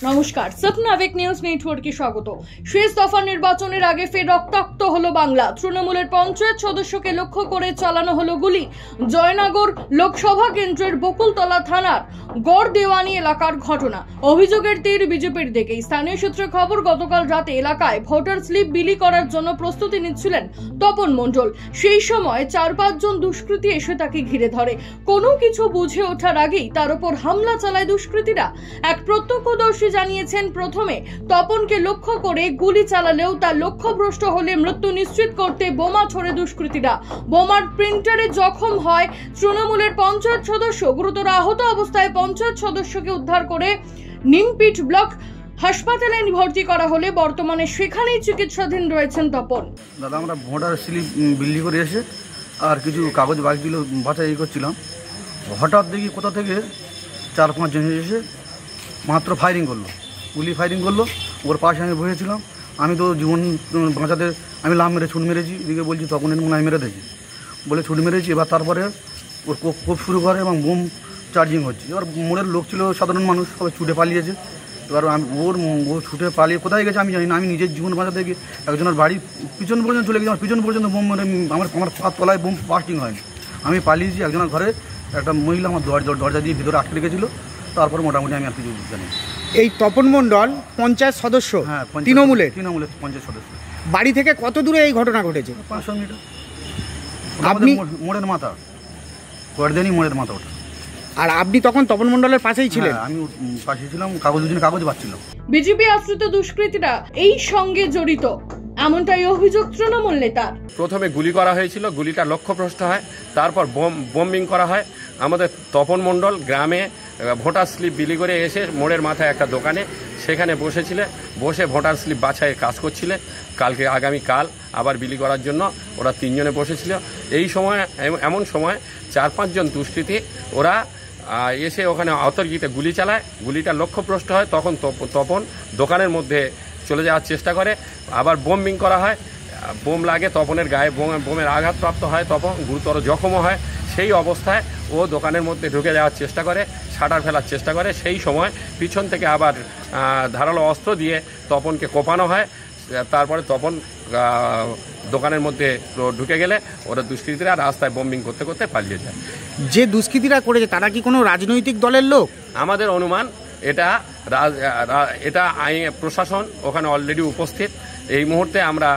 নমস্কার, সবনাবিক নিউজ নেটওয়ার্কে স্বাগত। শেষ দফা নির্বাচনের আগে ফের রক্তাক্ত হলো বাংলা। তৃণমূলের পঞ্চায়েত সদস্যকে লক্ষ্য করে চালানো হলো গুলি। জয়নগর লোকসভা কেন্দ্রের বকুলতলা থানার গড় দেওয়ানি এলাকার ঘটনা। অভিযোগের তীর বিজেপির দিকে। স্থানীয় সূত্রে খবর, গতকাল রাতে এলাকায় ভোটার স্লিপ বিলি করার জন্য প্রস্তুতি নিচ্ছিলেন তপন মণ্ডল। সেই সময় 4-5 জন দুষ্কৃতী এসে তাকে ঘিরে ধরে। কোনো কিছু বুঝে ওঠার আগেই তার উপর হামলা চালায় দুষ্কৃতীরা। এক প্রত্যক্ষদর্শী জানিয়েছেন, প্রথমে তপনকে লক্ষ্য করে গুলি চালালেও তার লক্ষ্যভ্রষ্ট হলে মৃত্যু নিশ্চিত করতে বোমা ছোড়ে দুষ্কৃতীরা। বোমার প্রিন্টারে জখম হয় তৃণমূলের পঞ্চায়েত সদস্য। গুরুতর আহত অবস্থায় পঞ্চায়েত সদস্যকে উদ্ধার করে নিমপিট ব্লক হাসপাতালে ভর্তি করা হলে বর্তমানে সেখানেই চিকিৎসাধীন রয়েছেন তপন। দাদা, আমরা ভোটার স্লিপ বিলি করে এসে আর কিছু কাগজ বাকি বাছাই করছিলাম। হঠাৎ দেখি কোথা থেকে 4-5 জন এসে মাত্র ফায়ারিং করলো, গুলি ফায়ারিং করলো। ওর পাশে আমি বসেছিলাম। আমি তো জীবন বাঁচাতে আমি লাভ মেরে ছুট মেরেছি। এদিকে বলছি তপনের মনে আমি মেরে দিয়েছি বলে ছুট মেরেছি। এবার তারপরে ওর কোপ শুরু করে এবং বোম চার্জিং হচ্ছে। এবার মোড়ের লোক ছিল, সাধারণ মানুষ, সবাই ছুটে পালিয়েছে। এবার ও ছুটে পালিয়ে কোথায় গেছে আমি জানি না। আমি নিজের জীবন বাঁচাতে গিয়ে একজনের বাড়ি পিছন পর্যন্ত চলে গেছি। আমার পিছন পর্যন্ত বোম মেরে আমার পাত তলায় বোম বাস্টিং হয়নি। আমি পালিয়েছি। একজনের ঘরে একটা মহিলা আমার দরজা দিয়ে ভিতরে আটকে রেখেছিল। তারপর মোটামুটি আমি আর কিছু জানি। এই তপন মণ্ডল পঞ্চায়েত সদস্য, হ্যাঁ, তৃণমূলের পঞ্চায়েত সদস্য। বাড়ি থেকে কত দূরে এই ঘটনা ঘটেছে? 500 মিটার। আপনি মোড়ের মাথা, গড়দেনি মোড়ের মাথা ওটা। আর আপনি তখন তপন মণ্ডলের পাশেই ছিলেন? আমি পাশে ছিলাম, দুদিন কাগজ পাচ্ছিলাম। বিজেপি আশ্রিত দুষ্কৃতীরা এই সঙ্গে জড়িত এমনটাই অভিযোগ তৃণমূল নেতার। প্রথমে গুলি করা হয়েছিল, গুলিটা লক্ষ্যভ্রষ্ট হয়। তারপর বোম্বিং করা হয়। আমাদের তপন মণ্ডল গ্রামে ভোটার স্লিপ বিলি করে এসে মোড়ের মাথায় একটা দোকানে সেখানে বসে ভোটার স্লিপ বাছাইয়ের কাজ করছিলে। আগামীকাল আবার বিলি করার জন্য ওরা 3 জনে বসেছিল। এই সময় এমন সময় 4-5 জন দুষ্কৃতী ওরা এসে ওখানে অতর্কিতে গুলি চালায়। গুলিটা লক্ষ্যভ্রষ্ট হয়। তখন তপন দোকানের মধ্যে চলে যাওয়ার চেষ্টা করে। আবার বোম্বিং করা হয়। বোম লাগে, তপনের গায়ে বোমের আঘাতপ্রাপ্ত হয়। তপন গুরুতর জখমও হয়। সেই অবস্থায় ও দোকানের মধ্যে ঢুকে যাওয়ার চেষ্টা করে, শাটার ফেলার চেষ্টা করে। সেই সময় পিছন থেকে আবার ধারালো অস্ত্র দিয়ে তপনকে কোপানো হয়। তারপরে তপন দোকানের মধ্যে ঢুকে গেলে ওরা দুষ্কৃতীরা রাস্তায় বোম্বিং করতে করতে পালিয়ে যায়। যে দুষ্কৃতীরা করেছে তারা কি কোনো রাজনৈতিক দলের লোক? আমাদের অনুমান এটা আইন প্রশাসন ওখানে অলরেডি উপস্থিত। এই মুহূর্তে আমরা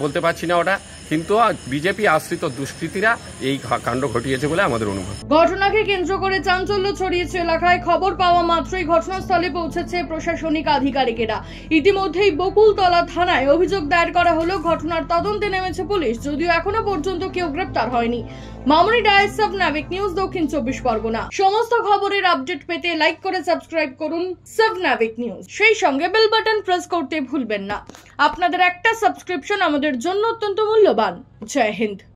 বলতে পারছি না ওটা, কিন্তু বিজেপি আশ্রিত দুষ্কৃতীরা এই কাণ্ড ঘটিয়েছে বলে আমাদের অনুমান। ঘটনাকে কেন্দ্র করে চাঞ্চল্য ছড়িয়েছে এলাকায়। খবর পাওয়া মাত্রই ঘটনাস্থলে পৌঁছেছে প্রশাসনিক আধিকারিকেরা। ইতিমধ্যেই বকুলতলা থানায় অভিযোগ দায়ের করা হলো। ঘটনার তদন্তে নেমেছে পুলিশ, যদিও এখনো পর্যন্ত কেউ গ্রেপ্তার হয়নি। মামনি ডায়েস, সবনাবিক নিউজ, দক্ষিণ 24 পরগনা। সমস্ত খবরের আপডেট পেতে লাইক করে সাবস্ক্রাইব করুন সবনাবিক নিউজ। সেই সঙ্গে বেল বাটন প্রেস করতে ভুলবেন না। আপনাদের একটা সাবস্ক্রিপশন আমাদের জন্য অত্যন্ত মূল্যবান। জয় হিন্দ।